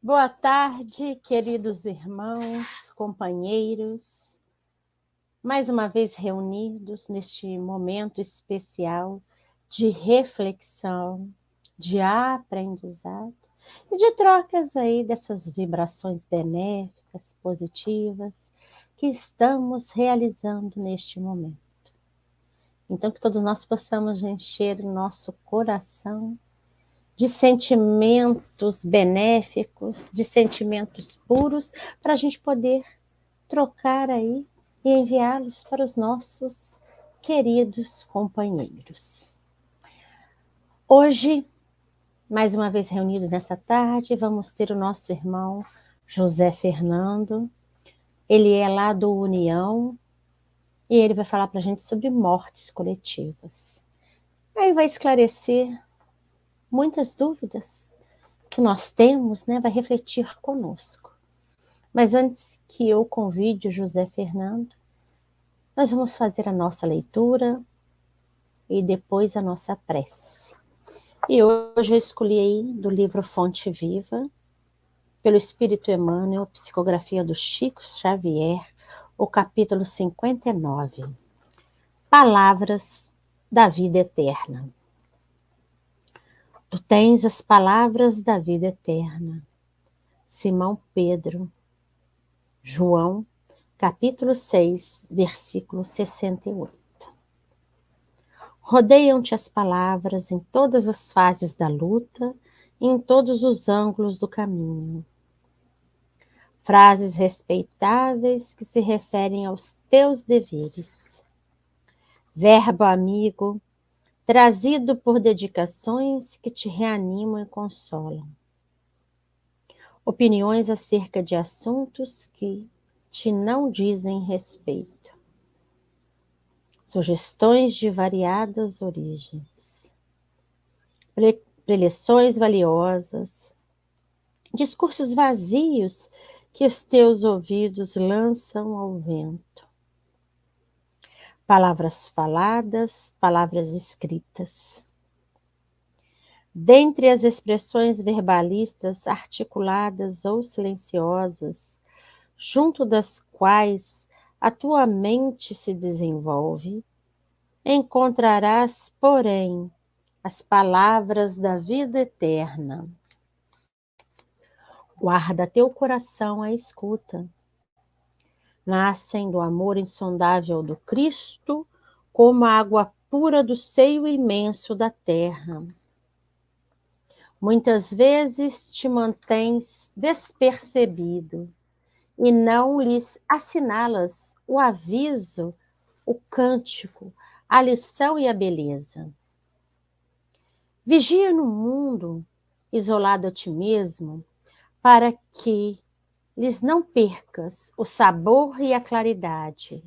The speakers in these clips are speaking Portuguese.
Boa tarde, queridos irmãos, companheiros, mais uma vez reunidos neste momento especial de reflexão, de aprendizado e de trocas aí dessas vibrações benéficas, positivas, que estamos realizando neste momento. Então, que todos nós possamos encher o nosso coração de sentimentos benéficos, de sentimentos puros, para a gente poder trocar aí e enviá-los para os nossos queridos companheiros. Hoje, mais uma vez reunidos nessa tarde, vamos ter o nosso irmão José Fernando. Ele é lá do União e ele vai falar para a gente sobre mortes coletivas. Aí vai esclarecer muitas dúvidas que nós temos, né? Vai refletir conosco. Mas antes que eu convide o José Fernando, nós vamos fazer a nossa leitura e depois a nossa prece. E hoje eu escolhi aí do livro Fonte Viva, pelo Espírito Emmanuel, psicografia do Chico Xavier, o capítulo 59, Palavras da Vida Eterna. Tu tens as palavras da vida eterna. Simão Pedro, João, capítulo 6, versículo 68. Rodeiam-te as palavras em todas as fases da luta e em todos os ângulos do caminho. Frases respeitáveis que se referem aos teus deveres. Verbo amigo, trazido por dedicações que te reanimam e consolam. Opiniões acerca de assuntos que te não dizem respeito. Sugestões de variadas origens. Preleções valiosas. Discursos vazios que os teus ouvidos lançam ao vento. Palavras faladas, palavras escritas. Dentre as expressões verbalistas articuladas ou silenciosas, junto das quais a tua mente se desenvolve, encontrarás, porém, as palavras da vida eterna. Guarda teu coração à escuta. Nascem do amor insondável do Cristo, como a água pura do seio imenso da terra. Muitas vezes te mantens despercebido e não lhes assinalas o aviso, o cântico, a lição e a beleza. Vigia no mundo, isolado a ti mesmo, para que lhes não percas o sabor e a claridade.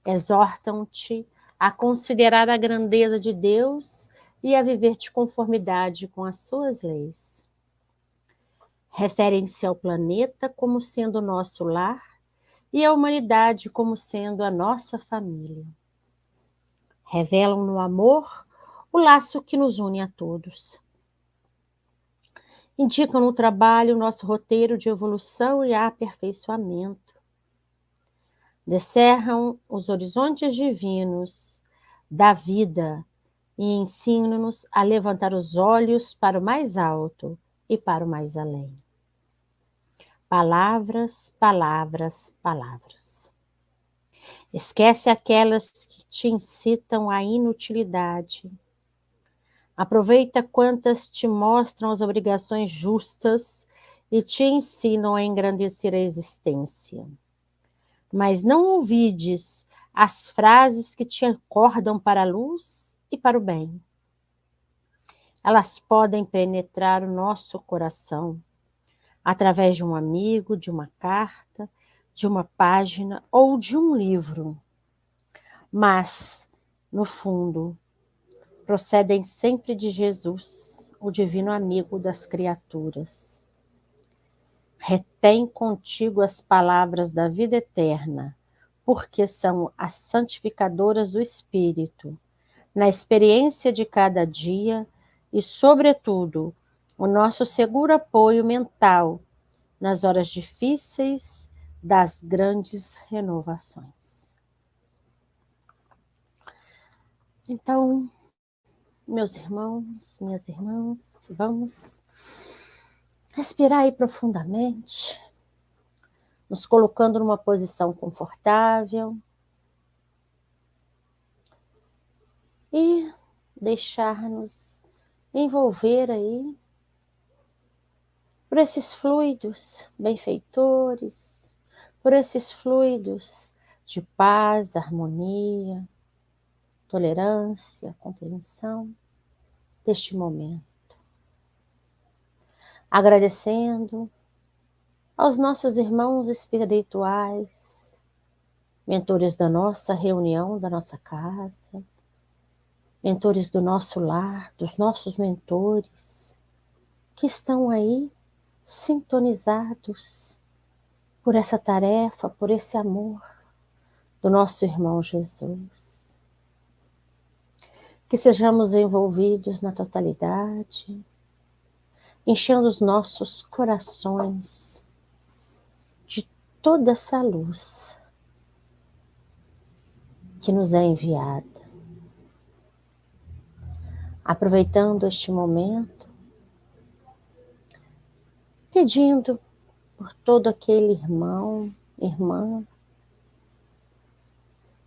Exortam-te a considerar a grandeza de Deus e a viver de conformidade com as suas leis. Referem-se ao planeta como sendo o nosso lar e à humanidade como sendo a nossa família. Revelam no amor o laço que nos une a todos. Indicam no trabalho o nosso roteiro de evolução e aperfeiçoamento. Descerram os horizontes divinos da vida e ensinam-nos a levantar os olhos para o mais alto e para o mais além. Palavras, palavras, palavras. Esquece aquelas que te incitam à inutilidade. Aproveita quantas te mostram as obrigações justas e te ensinam a engrandecer a existência. Mas não ouvides as frases que te acordam para a luz e para o bem. Elas podem penetrar o nosso coração através de um amigo, de uma carta, de uma página ou de um livro. Mas, no fundo, procedem sempre de Jesus, o divino amigo das criaturas. Retém contigo as palavras da vida eterna, porque são as santificadoras do Espírito, na experiência de cada dia e, sobretudo, o nosso seguro apoio mental nas horas difíceis das grandes renovações. Então, meus irmãos, minhas irmãs, vamos respirar aí profundamente, nos colocando numa posição confortável e deixar-nos envolver aí por esses fluidos benfeitores, por esses fluidos de paz, harmonia, tolerância, compreensão deste momento. Agradecendo aos nossos irmãos espirituais, mentores da nossa reunião, da nossa casa, mentores do nosso lar, dos nossos mentores, que estão aí sintonizados por essa tarefa, por esse amor do nosso irmão Jesus. Que sejamos envolvidos na totalidade, enchendo os nossos corações de toda essa luz que nos é enviada. Aproveitando este momento, pedindo por todo aquele irmão, irmã,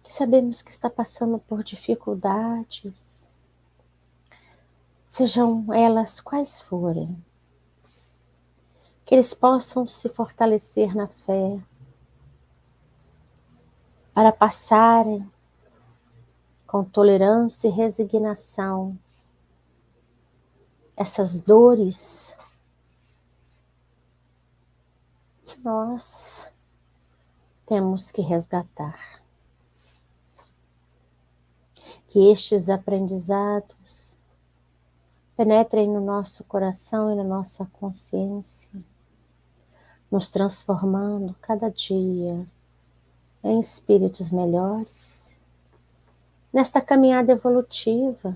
que sabemos que está passando por dificuldades, sejam elas quais forem, que eles possam se fortalecer na fé, para passarem com tolerância e resignação essas dores que nós temos que resgatar. Que estes aprendizados penetrem no nosso coração e na nossa consciência, nos transformando cada dia em espíritos melhores, nesta caminhada evolutiva,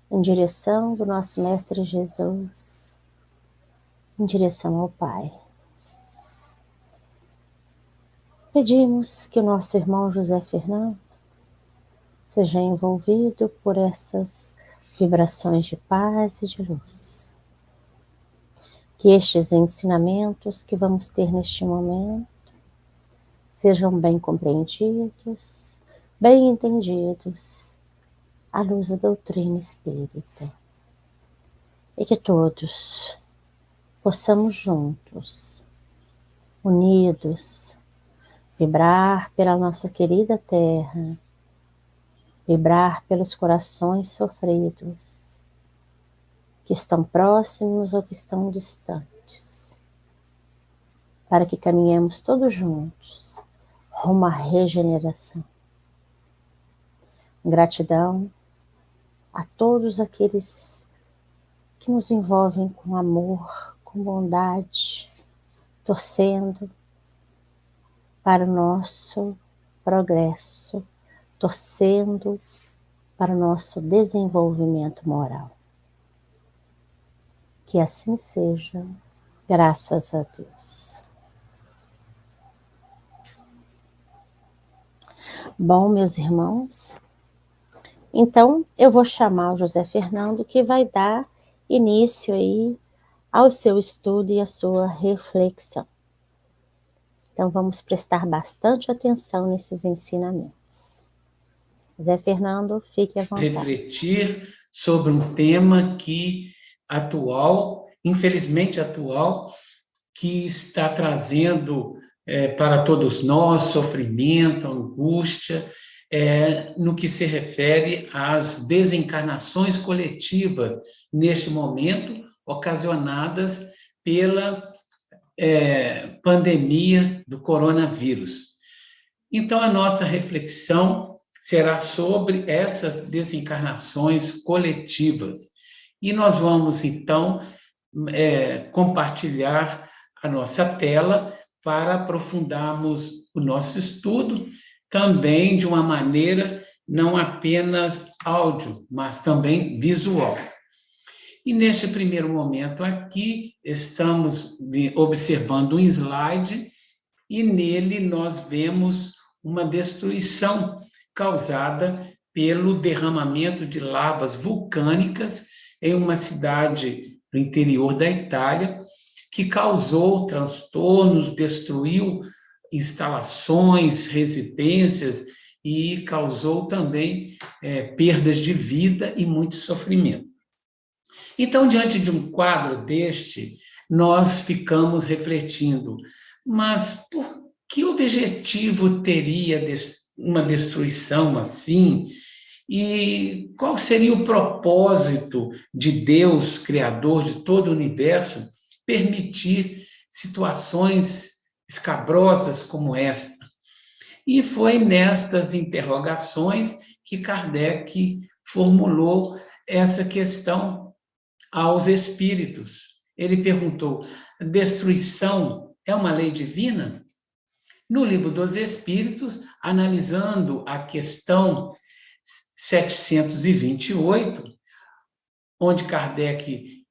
em direção do nosso Mestre Jesus, em direção ao Pai. Pedimos que o nosso irmão José Fernando seja envolvido por essas vibrações de paz e de luz. Que estes ensinamentos que vamos ter neste momento sejam bem compreendidos, bem entendidos, à luz da doutrina espírita. E que todos possamos juntos, unidos, vibrar pela nossa querida Terra, vibrar pelos corações sofridos, que estão próximos ou que estão distantes, para que caminhemos todos juntos rumo à regeneração. Gratidão a todos aqueles que nos envolvem com amor, com bondade, torcendo para o nosso progresso, torcendo para o nosso desenvolvimento moral. Que assim seja, graças a Deus. Bom, meus irmãos, então eu vou chamar o José Fernando, que vai dar início aí ao seu estudo e à sua reflexão. Então vamos prestar bastante atenção nesses ensinamentos. José Fernando, fique à vontade. Refletir sobre um tema que atual, infelizmente atual, que está trazendo para todos nós sofrimento, angústia, no que se refere às desencarnações coletivas neste momento, ocasionadas pela pandemia do coronavírus. Então, a nossa reflexão será sobre essas desencarnações coletivas. E nós vamos, então, compartilhar a nossa tela para aprofundarmos o nosso estudo, também de uma maneira não apenas áudio, mas também visual. E neste primeiro momento aqui, estamos observando um slide e nele nós vemos uma destruição causada pelo derramamento de lavas vulcânicas em uma cidade no interior da Itália, que causou transtornos, destruiu instalações, residências e causou também perdas de vida e muito sofrimento. Então, diante de um quadro deste, nós ficamos refletindo, mas por que objetivo teria uma destruição assim? E qual seria o propósito de Deus, Criador de todo o universo, permitir situações escabrosas como esta? E foi nestas interrogações que Kardec formulou essa questão aos espíritos. Ele perguntou: destruição é uma lei divina? No Livro dos Espíritos, analisando a questão 728, onde Kardec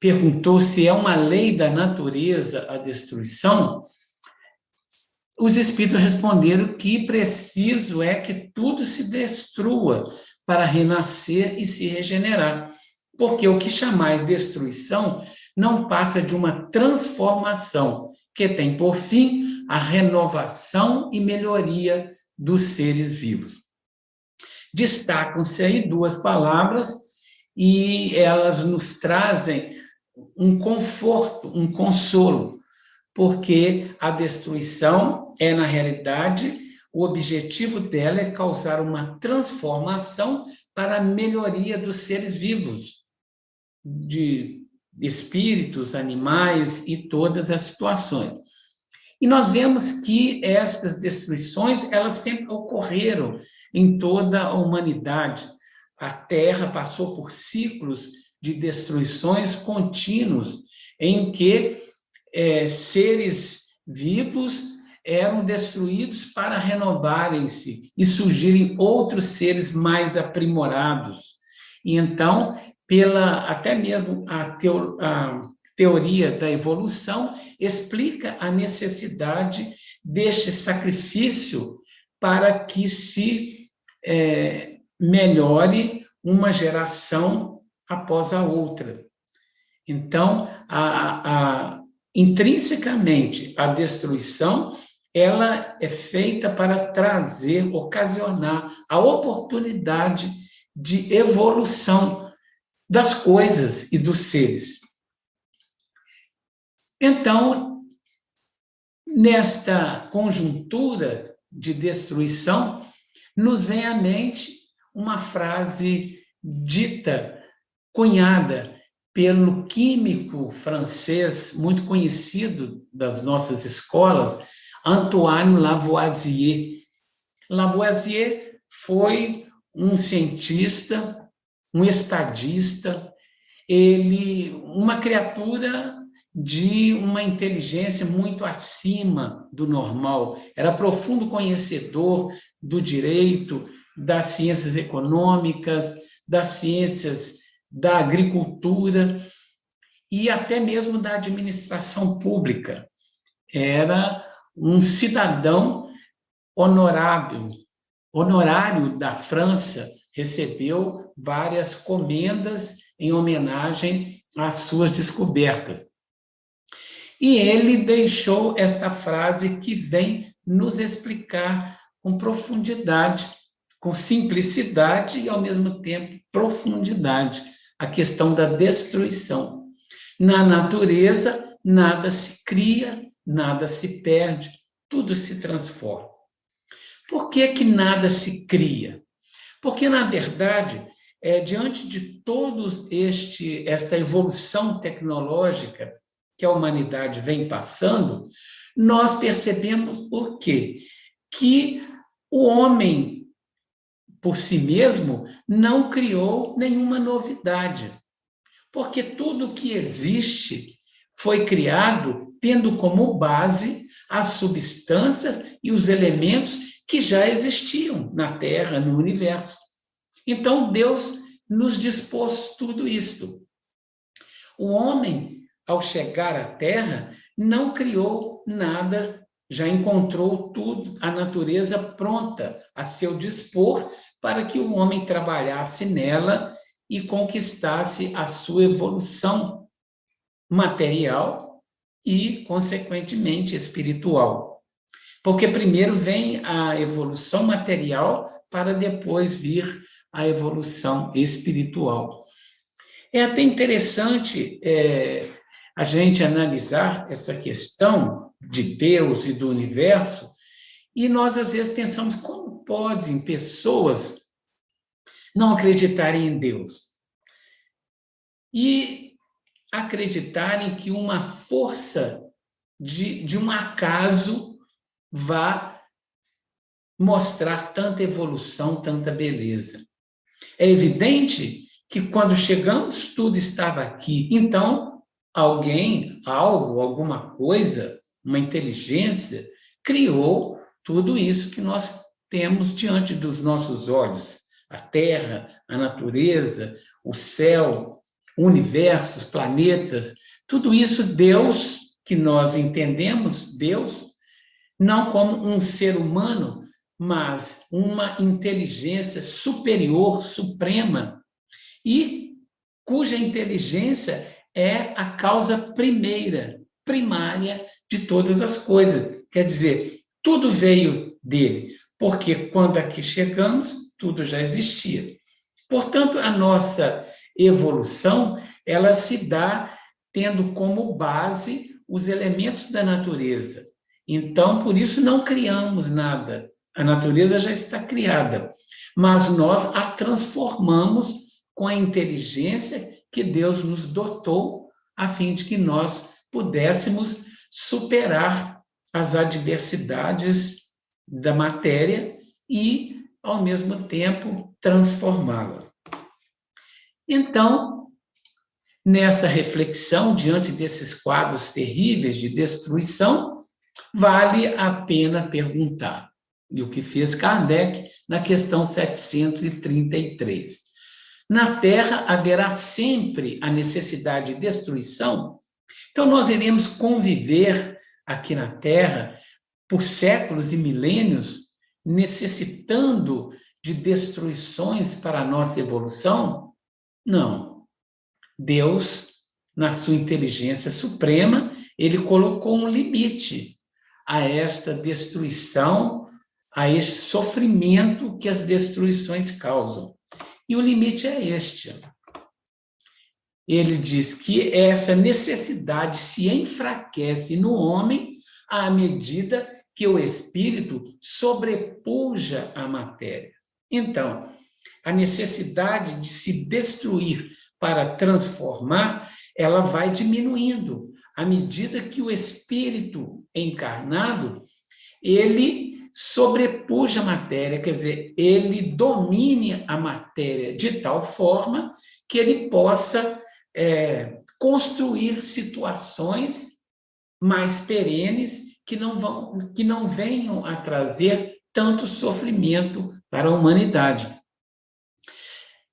perguntou se é uma lei da natureza a destruição, os espíritos responderam que preciso é que tudo se destrua para renascer e se regenerar. Porque o que chamais destruição não passa de uma transformação que tem por fim a renovação e melhoria dos seres vivos. Destacam-se aí duas palavras e elas nos trazem um conforto, um consolo, porque a destruição é, na realidade, o objetivo dela é causar uma transformação para a melhoria dos seres vivos, de espíritos, animais e todas as situações. E nós vemos que estas destruições, elas sempre ocorreram em toda a humanidade. A Terra passou por ciclos de destruições contínuos, em que seres vivos eram destruídos para renovarem-se e surgirem outros seres mais aprimorados. E então, até mesmo a teoria da evolução explica a necessidade deste sacrifício para que se melhore uma geração após a outra. Então, intrinsecamente, a destruição ela é feita para trazer, ocasionar a oportunidade de evolução das coisas e dos seres. Então, nesta conjuntura de destruição, nos vem à mente uma frase dita, cunhada pelo químico francês muito conhecido das nossas escolas, Antoine Lavoisier. Lavoisier foi um cientista, um estadista, uma criatura de uma inteligência muito acima do normal. Era profundo conhecedor do direito, das ciências econômicas, das ciências da agricultura e até mesmo da administração pública. Era um cidadão honorário da França, recebeu várias comendas em homenagem às suas descobertas. E ele deixou essa frase que vem nos explicar com profundidade, com simplicidade e, ao mesmo tempo, profundidade, a questão da destruição. Na natureza, nada se cria, nada se perde, tudo se transforma. Por que nada se cria? Porque, na verdade, diante de toda esta evolução tecnológica que a humanidade vem passando, nós percebemos o quê? Que o homem, por si mesmo, não criou nenhuma novidade, porque tudo que existe foi criado tendo como base as substâncias e os elementos que já existiam na Terra, no universo. Então, Deus nos dispôs tudo isto. O homem, ao chegar à Terra, não criou nada, já encontrou tudo, a natureza pronta a seu dispor para que o homem trabalhasse nela e conquistasse a sua evolução material e, consequentemente, espiritual. Porque primeiro vem a evolução material para depois vir a evolução espiritual. É até interessante a gente analisar essa questão de Deus e do universo, e nós, às vezes, pensamos como podem pessoas não acreditarem em Deus e acreditarem que uma força de um acaso vá mostrar tanta evolução, tanta beleza. É evidente que quando chegamos, tudo estava aqui. Então, alguém, algo, alguma coisa, uma inteligência, criou tudo isso que nós temos diante dos nossos olhos. A Terra, a natureza, o céu, o universo, os planetas, tudo isso Deus, que nós entendemos, Deus, não como um ser humano, mas uma inteligência superior, suprema, e cuja inteligência é a causa primeira, primária de todas as coisas. Quer dizer, tudo veio dele, porque quando aqui chegamos, tudo já existia. Portanto, a nossa evolução, ela se dá tendo como base os elementos da natureza. Então, por isso não criamos nada. A natureza já está criada, mas nós a transformamos com a inteligência que Deus nos dotou, a fim de que nós pudéssemos superar as adversidades da matéria e, ao mesmo tempo, transformá-la. Então, nesta reflexão, diante desses quadros terríveis de destruição, vale a pena perguntar, e o que fez Kardec na questão 733. Na Terra haverá sempre a necessidade de destruição? Então, nós iremos conviver aqui na Terra por séculos e milênios, necessitando de destruições para a nossa evolução? Não. Deus, na sua inteligência suprema, ele colocou um limite a esta destruição, a este sofrimento que as destruições causam. E o limite é este. Ele diz que essa necessidade se enfraquece no homem à medida que o espírito sobrepuja a matéria. Então, a necessidade de se destruir para transformar, ela vai diminuindo à medida que o espírito encarnado, ele sobrepuja a matéria, quer dizer, ele domine a matéria de tal forma que ele possa construir situações mais perenes que não venham a trazer tanto sofrimento para a humanidade.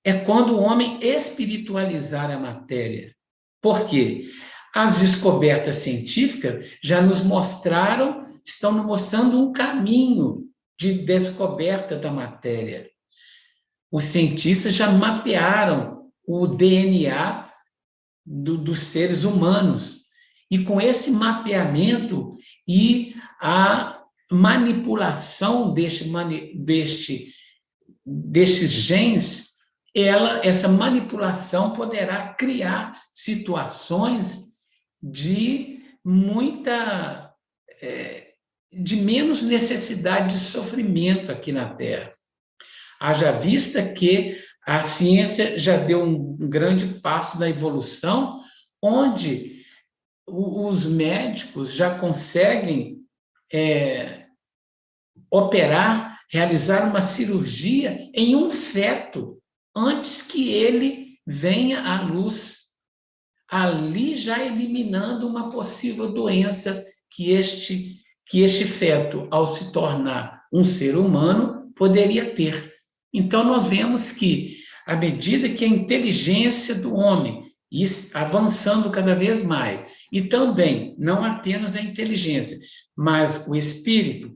É quando o homem espiritualizar a matéria. Por quê? As descobertas científicas já nos mostraram, estão nos mostrando um caminho de descoberta da matéria. Os cientistas já mapearam o DNA dos seres humanos. E com esse mapeamento e a manipulação destes genes, essa manipulação poderá criar situações de menos necessidade de sofrimento aqui na Terra. Haja vista que a ciência já deu um grande passo na evolução, onde os médicos já conseguem operar, realizar uma cirurgia em um feto, antes que ele venha à luz, ali já eliminando uma possível doença que este feto, ao se tornar um ser humano, poderia ter. Então, nós vemos que, à medida que a inteligência do homem e avançando cada vez mais. E também, não apenas a inteligência, mas o espírito,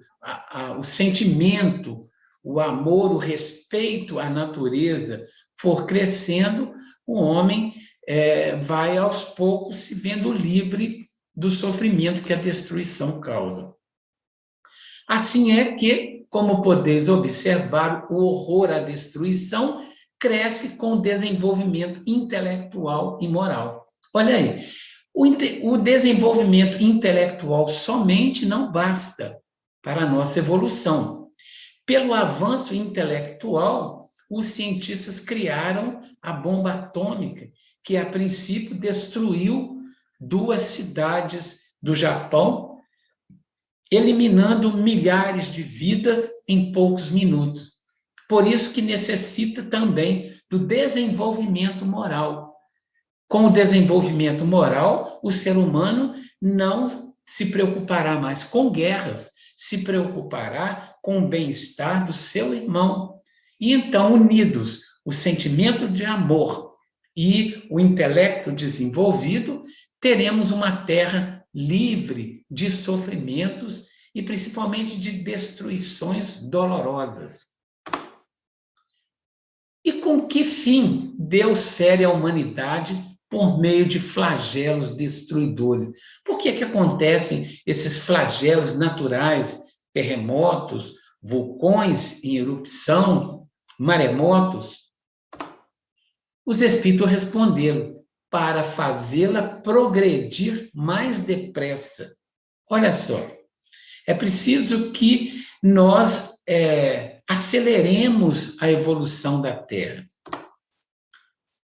o sentimento, o amor, o respeito à natureza for crescendo, o homem vai aos poucos se vendo livre do sofrimento que a destruição causa. Assim é que, como podeis observar, o horror à destruição cresce com o desenvolvimento intelectual e moral. Olha aí, o desenvolvimento intelectual somente não basta para a nossa evolução. Pelo avanço intelectual, os cientistas criaram a bomba atômica, que a princípio destruiu 2 cidades do Japão, eliminando milhares de vidas em poucos minutos. Por isso que necessita também do desenvolvimento moral. Com o desenvolvimento moral, o ser humano não se preocupará mais com guerras, se preocupará com o bem-estar do seu irmão. E então, unidos, o sentimento de amor e o intelecto desenvolvido, teremos uma terra livre de sofrimentos e principalmente de destruições dolorosas. E com que fim Deus fere a humanidade por meio de flagelos destruidores? Por que acontecem esses flagelos naturais, terremotos, vulcões em erupção, maremotos? Os espíritos responderam: para fazê-la progredir mais depressa. Olha só, é preciso que nós aceleremos a evolução da Terra,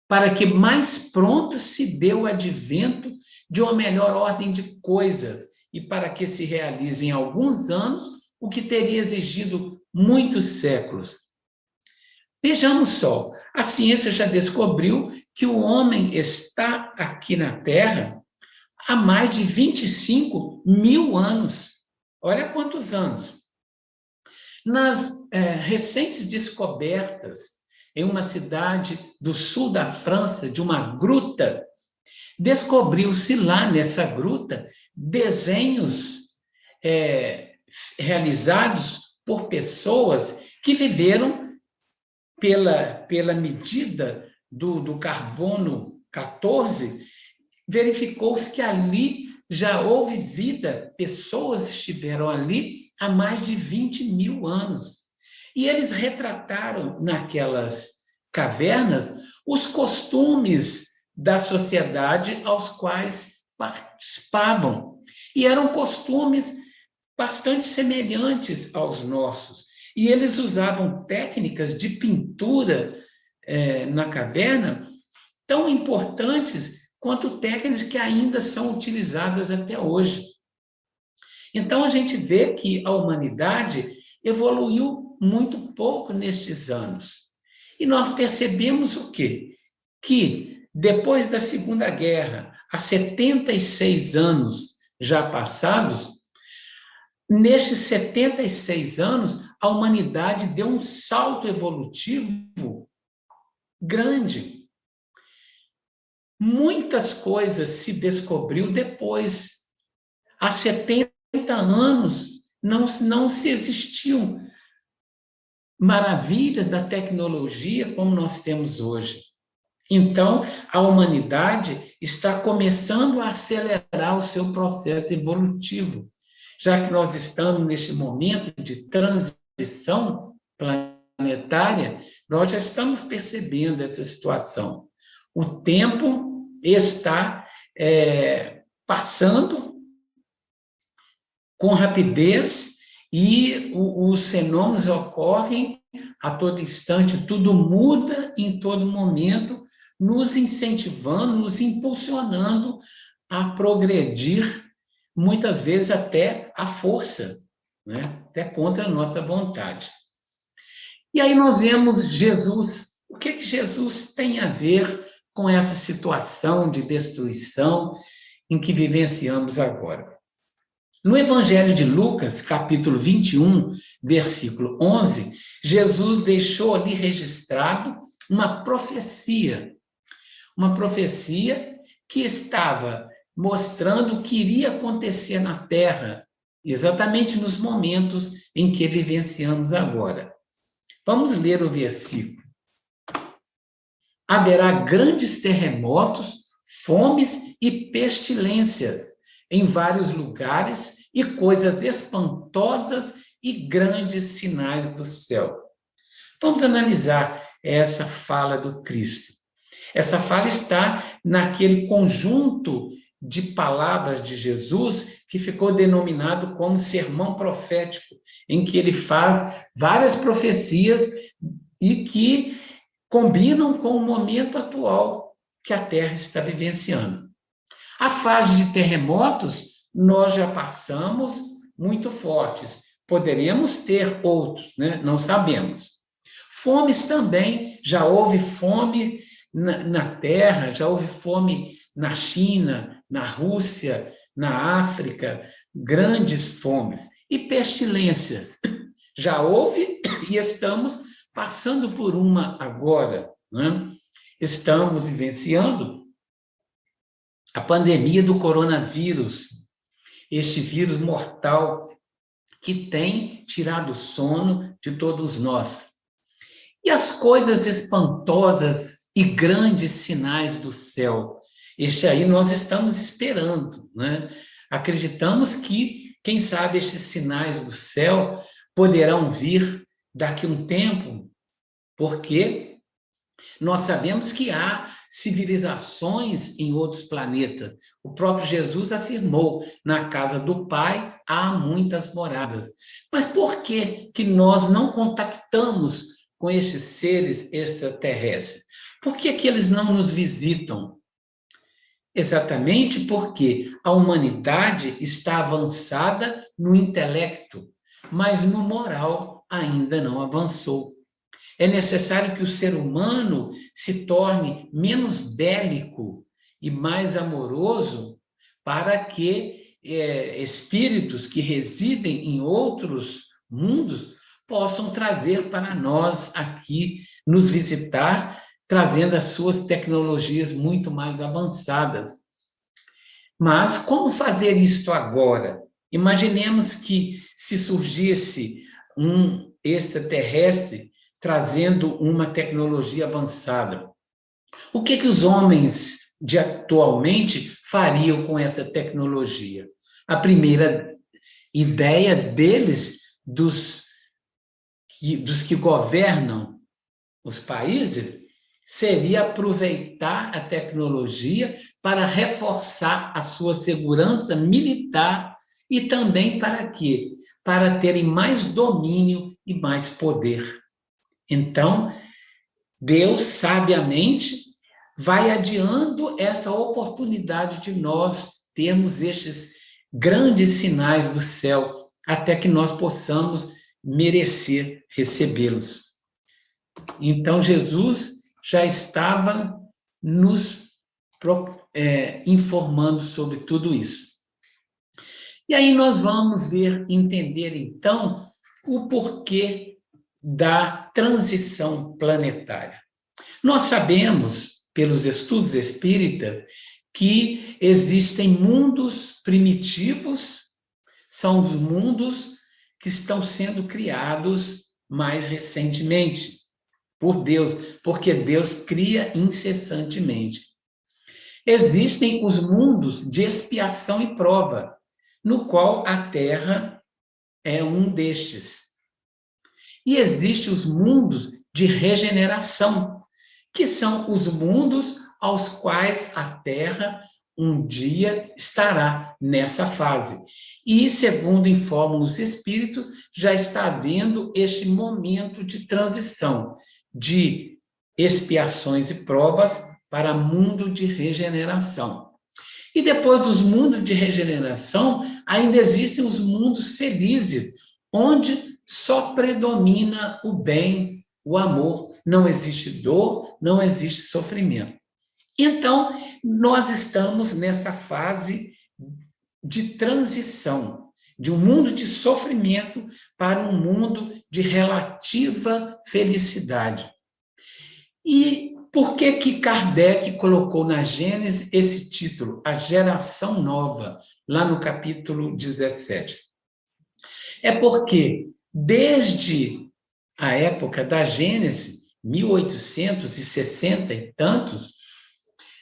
para que mais pronto se dê o advento de uma melhor ordem de coisas e para que se realize em alguns anos o que teria exigido muitos séculos. Vejamos só, a ciência já descobriu que o homem está aqui na Terra há mais de 25 mil anos. Olha quantos anos. Nas recentes descobertas em uma cidade do sul da França, de uma gruta, descobriu-se lá nessa gruta desenhos realizados por pessoas que viveram pela medida do carbono 14, verificou-se que ali já houve vida, pessoas estiveram ali há mais de 20 mil anos. E eles retrataram naquelas cavernas os costumes da sociedade aos quais participavam. E eram costumes bastante semelhantes aos nossos. E eles usavam técnicas de pintura na caverna tão importantes quanto técnicas que ainda são utilizadas até hoje. Então, a gente vê que a humanidade evoluiu muito pouco nestes anos. E nós percebemos o quê? Que depois da Segunda Guerra, há 76 anos já passados, nestes 76 anos, a humanidade deu um salto evolutivo grande. Muitas coisas se descobriu depois. Há 70 anos não se existiam maravilhas da tecnologia como nós temos hoje. Então, a humanidade está começando a acelerar o seu processo evolutivo, já que nós estamos neste momento de transição planetária, nós já estamos percebendo essa situação. O tempo está passando com rapidez e os fenômenos ocorrem a todo instante, tudo muda em todo momento, nos incentivando, nos impulsionando a progredir, muitas vezes até à força, né? Até contra a nossa vontade. E aí nós vemos Jesus. O que Jesus tem a ver com essa situação de destruição em que vivenciamos agora? No Evangelho de Lucas, capítulo 21, versículo 11, Jesus deixou ali registrado uma profecia uma profecia que estava mostrando o que iria acontecer na Terra, exatamente nos momentos em que vivenciamos agora. Vamos ler o versículo. Haverá grandes terremotos, fomes e pestilências em vários lugares e coisas espantosas e grandes sinais do céu. Vamos analisar essa fala do Cristo. Essa fala está naquele conjunto de palavras de Jesus que ficou denominado como sermão profético, em que ele faz várias profecias e que combinam com o momento atual que a Terra está vivenciando. A fase de terremotos, nós já passamos muito fortes. Poderíamos ter outros, né? Não sabemos. Fomes também, já houve fome na Terra, já houve fome na China, na Rússia, na África, grandes fomes. E pestilências, já houve e estamos passando por uma agora, né? Estamos vivenciando a pandemia do coronavírus, este vírus mortal que tem tirado o sono de todos nós. E as coisas espantosas e grandes sinais do céu, este aí nós estamos esperando, né? Acreditamos que, quem sabe, estes sinais do céu poderão vir daqui a um tempo, porque nós sabemos que há civilizações em outros planetas. O próprio Jesus afirmou, na casa do Pai há muitas moradas. Mas por que nós não contactamos com estes seres extraterrestres? Por que eles não nos visitam? Exatamente porque a humanidade está avançada no intelecto, mas no moral ainda não avançou. É necessário que o ser humano se torne menos bélico e mais amoroso para que espíritos que residem em outros mundos possam trazer para nós aqui, nos visitar, trazendo as suas tecnologias muito mais avançadas. Mas como fazer isto agora? Imaginemos que se surgisse um extraterrestre trazendo uma tecnologia avançada. O que os homens de atualmente fariam com essa tecnologia? A primeira ideia deles, dos que governam os países, seria aproveitar a tecnologia para reforçar a sua segurança militar e também para quê? Para terem mais domínio e mais poder. Então, Deus, sabiamente, vai adiando essa oportunidade de nós termos estes grandes sinais do céu, até que nós possamos merecer recebê-los. Então, Jesus já estava nos informando sobre tudo isso. E aí nós vamos entender, então, o porquê da transição planetária. Nós sabemos, pelos estudos espíritas, que existem mundos primitivos, são os mundos que estão sendo criados mais recentemente por Deus, porque Deus cria incessantemente. Existem os mundos de expiação e prova, no qual a Terra é um destes. E existem os mundos de regeneração, que são os mundos aos quais a Terra um dia estará nessa fase. E, segundo informam os espíritos, já está havendo este momento de transição, de expiações e provas para mundo de regeneração. E depois dos mundos de regeneração, ainda existem os mundos felizes, onde só predomina o bem, o amor. Não existe dor, não existe sofrimento. Então, nós estamos nessa fase de transição, de um mundo de sofrimento para um mundo de relativa felicidade. E por que Kardec colocou na Gênesis esse título, A Geração Nova, lá no capítulo 17? É porque, desde a época da Gênesis, 1860 e tantos,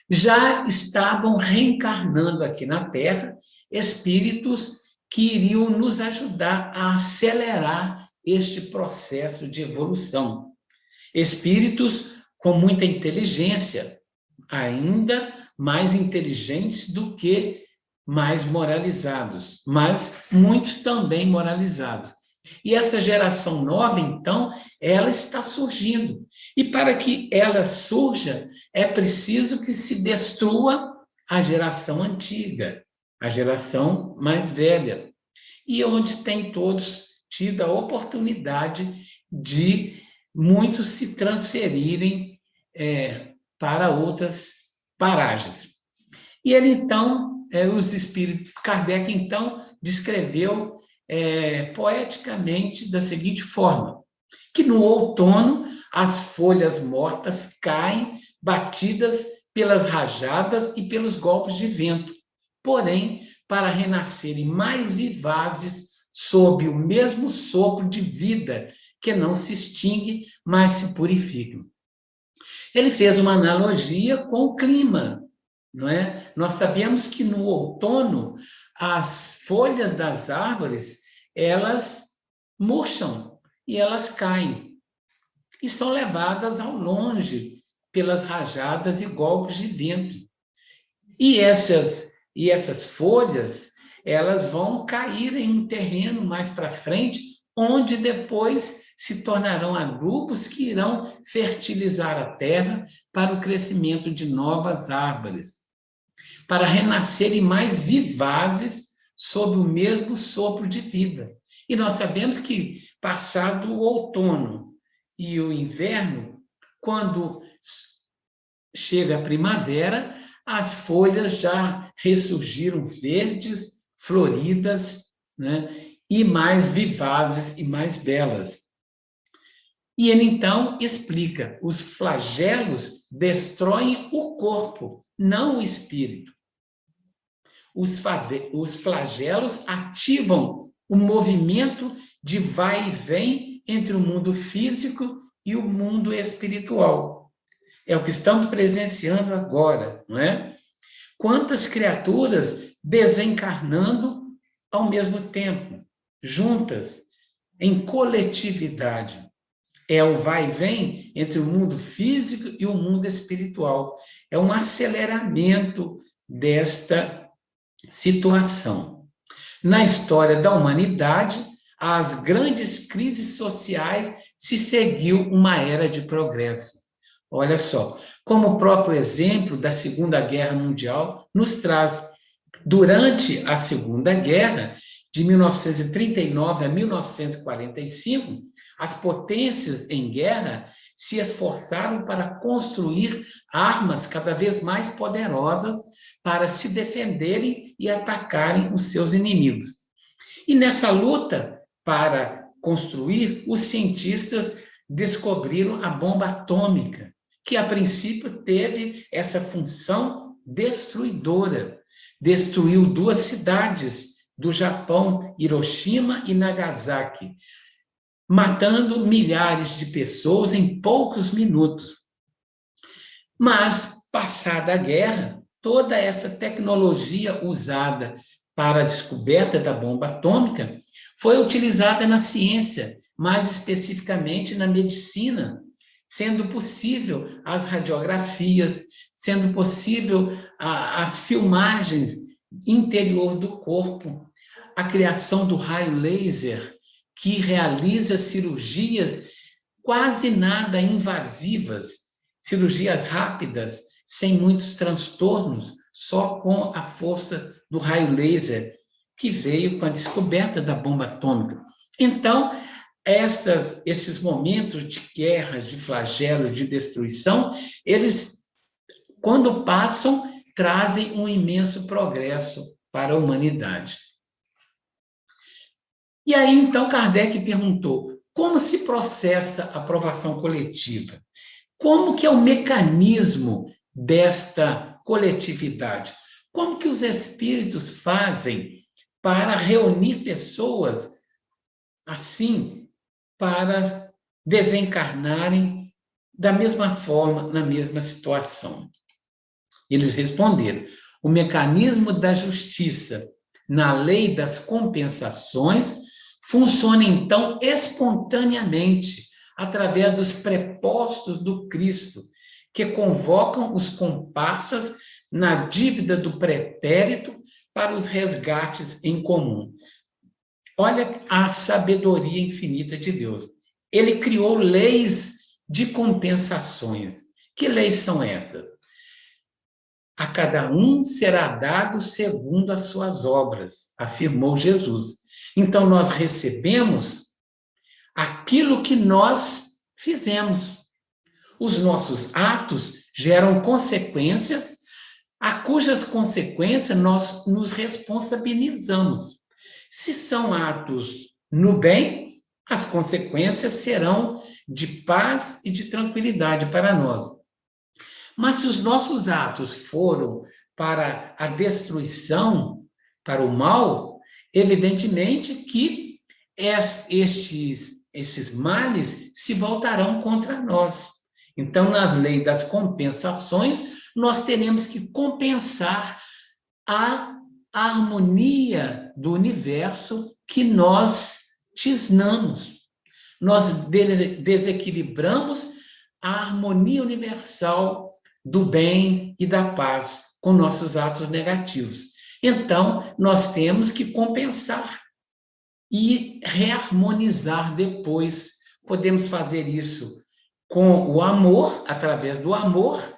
já estavam reencarnando aqui na Terra espíritos que iriam nos ajudar a acelerar este processo de evolução. Espíritos com muita inteligência, ainda mais inteligentes do que mais moralizados, mas muitos também moralizados. E essa geração nova, então, ela está surgindo. E para que ela surja, é preciso que se destrua a geração antiga, a geração mais velha, e onde tem todos tido a oportunidade de muitos se transferirem para outras paragens. E ele, então, os espíritos, Kardec, então, descreveu poeticamente da seguinte forma, que no outono as folhas mortas caem batidas pelas rajadas e pelos golpes de vento, porém, para renascerem mais vivazes sob o mesmo sopro de vida que não se extingue, mas se purifica. Ele fez uma analogia com o clima, não é? Nós sabemos que no outono as folhas das árvores, elas murcham e elas caem e são levadas ao longe pelas rajadas e golpes de vento. E essas folhas, elas vão cair em um terreno mais para frente, onde depois se tornarão adubos que irão fertilizar a terra para o crescimento de novas árvores, para renascerem mais vivazes sob o mesmo sopro de vida. E nós sabemos que, passado o outono e o inverno, quando chega a primavera, as folhas já ressurgiram verdes, floridas, né? E mais vivazes e mais belas. E ele, então, explica, os flagelos destroem o corpo, não o espírito. Os flagelos ativam o movimento de vai e vem entre o mundo físico e o mundo espiritual. É o que estamos presenciando agora, não é? Quantas criaturas desencarnando ao mesmo tempo, juntas, em coletividade. É o vai e vem entre o mundo físico e o mundo espiritual. É um aceleramento desta situação. Na história da humanidade, as grandes crises sociais se seguiu uma era de progresso. Olha só, como o próprio exemplo da Segunda Guerra Mundial nos traz. Durante a Segunda Guerra, de 1939 a 1945, as potências em guerra se esforçaram para construir armas cada vez mais poderosas para se defenderem e atacarem os seus inimigos. E nessa luta para construir, os cientistas descobriram a bomba atômica, que a princípio teve essa função destruidora. Destruiu 2 cidades do Japão, Hiroshima e Nagasaki, matando milhares de pessoas em poucos minutos. Mas, passada a guerra, toda essa tecnologia usada para a descoberta da bomba atômica foi utilizada na ciência, mais especificamente na medicina, sendo possível as radiografias, sendo possível as filmagens interior do corpo, a criação do raio laser, que realiza cirurgias quase nada invasivas, cirurgias rápidas, sem muitos transtornos, só com a força do raio laser, que veio com a descoberta da bomba atômica. Então, esses momentos de guerra, de flagelo, de destruição, eles, quando passam, trazem um imenso progresso para a humanidade. E aí, então, Kardec perguntou, como se processa a aprovação coletiva? Como que é o mecanismo desta coletividade? Como que os espíritos fazem para reunir pessoas assim, para desencarnarem da mesma forma, na mesma situação? Eles responderam: o mecanismo da justiça na lei das compensações funciona, então, espontaneamente, através dos prepostos do Cristo, que convocam os comparsas na dívida do pretérito para os resgates em comum. Olha a sabedoria infinita de Deus. Ele criou leis de compensações. Que leis são essas? A cada um será dado segundo as suas obras, afirmou Jesus. Então, nós recebemos aquilo que nós fizemos. Os nossos atos geram consequências, a cujas consequências nós nos responsabilizamos. Se são atos no bem, as consequências serão de paz e de tranquilidade para nós. Mas se os nossos atos foram para a destruição, para o mal, evidentemente que esses males se voltarão contra nós. Então, nas leis das compensações, nós teremos que compensar a harmonia do universo que nós tisnamos. Nós desequilibramos a harmonia universal do bem e da paz com nossos atos negativos. Então, nós temos que compensar e reharmonizar depois. Podemos fazer isso com o amor, através do amor,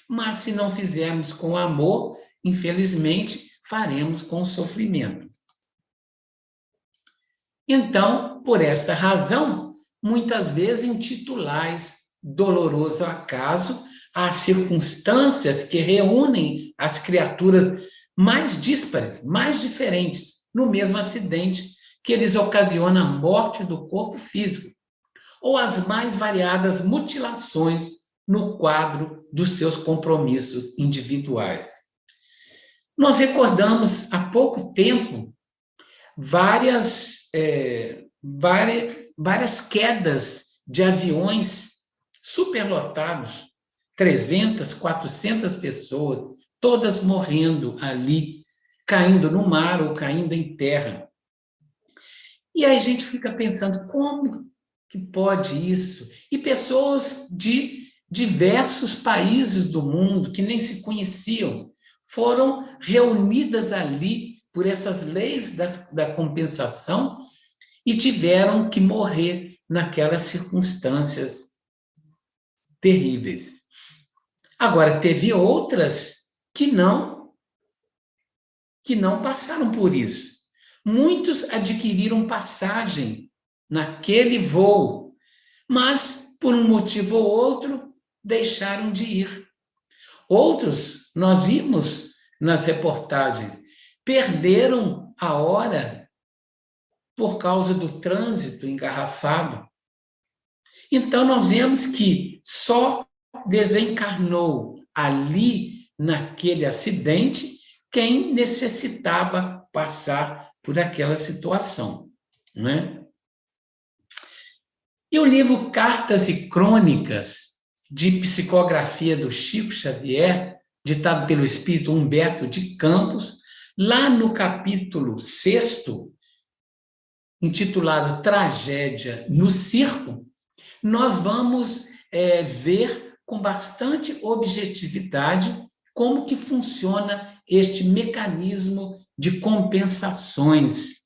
mas se não fizermos com o amor, infelizmente, faremos com o sofrimento. Então, por esta razão, muitas vezes intitulais doloroso acaso às circunstâncias que reúnem as criaturas mais díspares, mais diferentes, no mesmo acidente que lhes ocasiona a morte do corpo físico, ou as mais variadas mutilações no quadro dos seus compromissos individuais. Nós recordamos há pouco tempo várias quedas de aviões superlotados, 300, 400 pessoas, todas morrendo ali, caindo no mar ou caindo em terra. E aí a gente fica pensando, como que pode isso? E pessoas de diversos países do mundo que nem se conheciam foram reunidas ali por essas leis da compensação e tiveram que morrer naquelas circunstâncias terríveis. Agora, teve outras que não passaram por isso. Muitos adquiriram passagem naquele voo, mas, por um motivo ou outro, deixaram de ir. Outros, nós vimos nas reportagens, perderam a hora por causa do trânsito engarrafado. Então, nós vemos que só desencarnou ali, naquele acidente, quem necessitava passar por aquela situação, né? E o livro Cartas e Crônicas de Psicografia do Chico Xavier, ditado pelo espírito Humberto de Campos, lá no capítulo 6º, intitulado Tragédia no Circo, nós vamos ver com bastante objetividade como que funciona este mecanismo de compensações.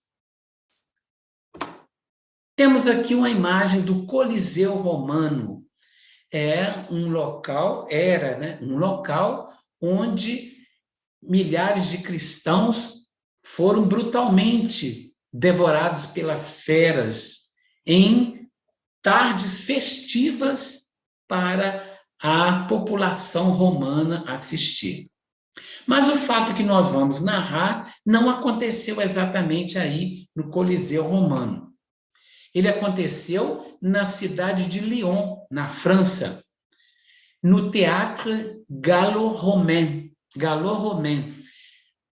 Temos aqui uma imagem do Coliseu Romano. Era um local onde milhares de cristãos foram brutalmente devorados pelas feras em tardes festivas para a população romana assistir. Mas o fato que nós vamos narrar não aconteceu exatamente aí no Coliseu Romano. Ele aconteceu na cidade de Lyon, na França. no Théâtre Gallo-Romain.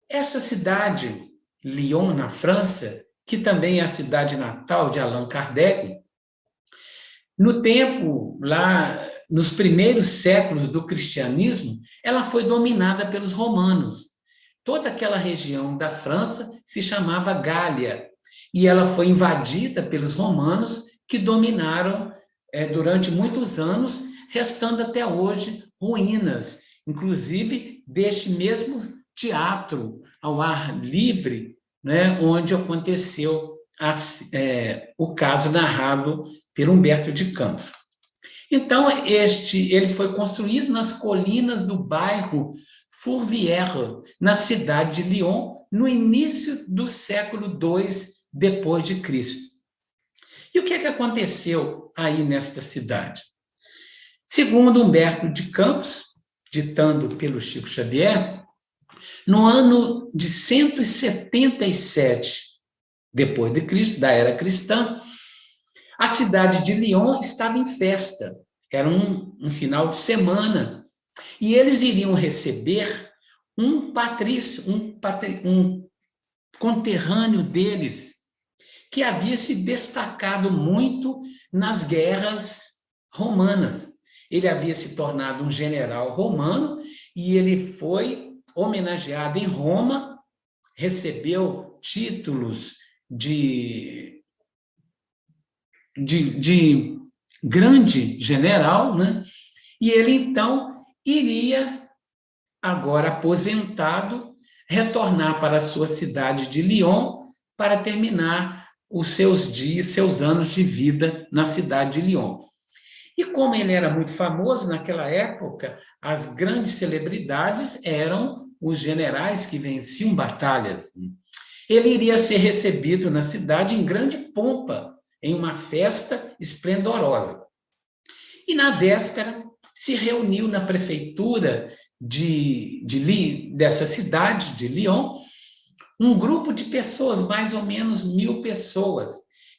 Essa cidade, Lyon, na França, que também é a cidade natal de Allan Kardec, no tempo, lá nos primeiros séculos do cristianismo, ela foi dominada pelos romanos. Toda aquela região da França se chamava Gália, e ela foi invadida pelos romanos, que dominaram durante muitos anos, restando até hoje ruínas, inclusive deste mesmo teatro ao ar livre, né, onde aconteceu o caso narrado por Humberto de Campos. Então, ele foi construído nas colinas do bairro Fourvière, na cidade de Lyon, no início do século II depois de Cristo. E o que aconteceu aí nesta cidade? Segundo Humberto de Campos, ditando pelo Chico Xavier, no ano de 177 depois de Cristo, da era cristã, a cidade de Lyon estava em festa. Era um final de semana. E eles iriam receber um patrício, um conterrâneo deles, que havia se destacado muito nas guerras romanas. Ele havia se tornado um general romano e ele foi homenageado em Roma, recebeu títulos de grande general, né? E ele, então, iria, agora aposentado, retornar para a sua cidade de Lyon para terminar os seus dias, seus anos de vida na cidade de Lyon. E como ele era muito famoso naquela época, as grandes celebridades eram os generais que venciam batalhas. Ele iria ser recebido na cidade em grande pompa, em uma festa esplendorosa. E na véspera se reuniu na prefeitura dessa cidade, de Lyon, um grupo de pessoas, mais ou menos 1.000 pessoas,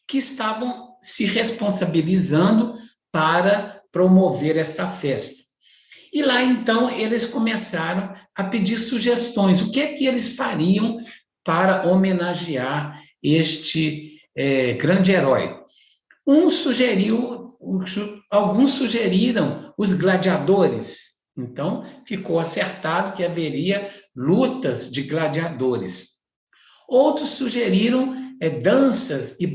que estavam se responsabilizando para promover essa festa. E lá, então, eles começaram a pedir sugestões. O que é que eles fariam para homenagear este grande herói? Alguns sugeriram os gladiadores. Então, ficou acertado que haveria lutas de gladiadores. Outros sugeriram danças e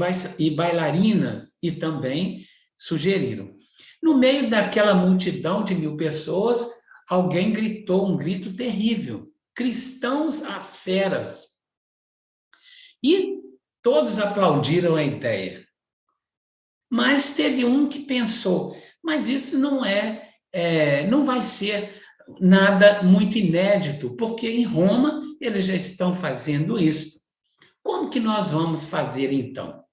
bailarinas, e também sugeriram. No meio daquela multidão de 1.000 pessoas, alguém gritou um grito terrível: cristãos às feras! E todos aplaudiram a ideia. Mas teve um que pensou, mas isso não vai ser nada muito inédito, porque em Roma eles já estão fazendo isso. Como que nós vamos fazer então?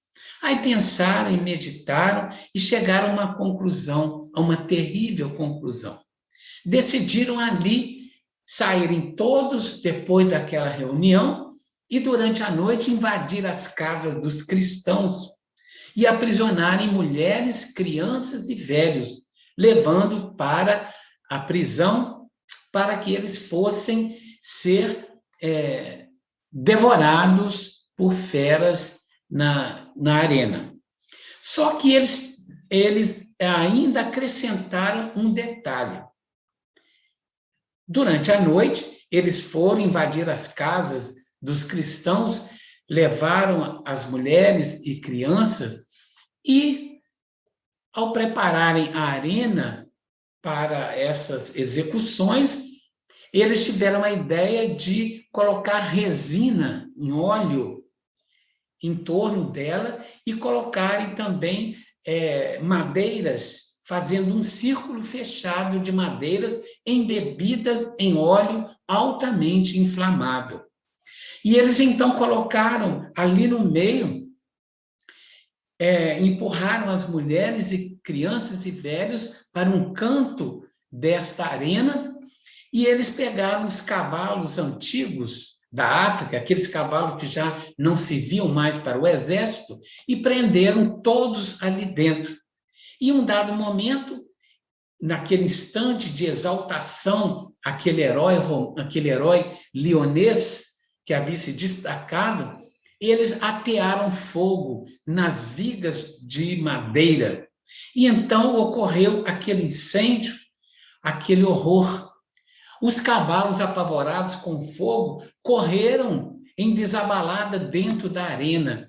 Aí pensaram e meditaram e chegaram a uma conclusão, a uma terrível conclusão. Decidiram ali saírem todos depois daquela reunião e durante a noite invadir as casas dos cristãos e aprisionarem mulheres, crianças e velhos, levando para a prisão para que eles fossem ser devorados por feras na arena. Só que eles ainda acrescentaram um detalhe. Durante a noite, eles foram invadir as casas dos cristãos, levaram as mulheres e crianças e, ao prepararem a arena para essas execuções, eles tiveram a ideia de colocar resina em óleo em torno dela e colocarem também madeiras, fazendo um círculo fechado de madeiras embebidas em óleo altamente inflamável. E eles, então, colocaram ali no meio, empurraram as mulheres e crianças e velhos para um canto desta arena, e eles pegaram os cavalos antigos da África, aqueles cavalos que já não serviam mais para o exército, e prenderam todos ali dentro. E, em um dado momento, naquele instante de exaltação, aquele herói lionês que havia se destacado, eles atearam fogo nas vigas de madeira. E então ocorreu aquele incêndio, aquele horror. Os cavalos, apavorados com fogo, correram em desabalada dentro da arena.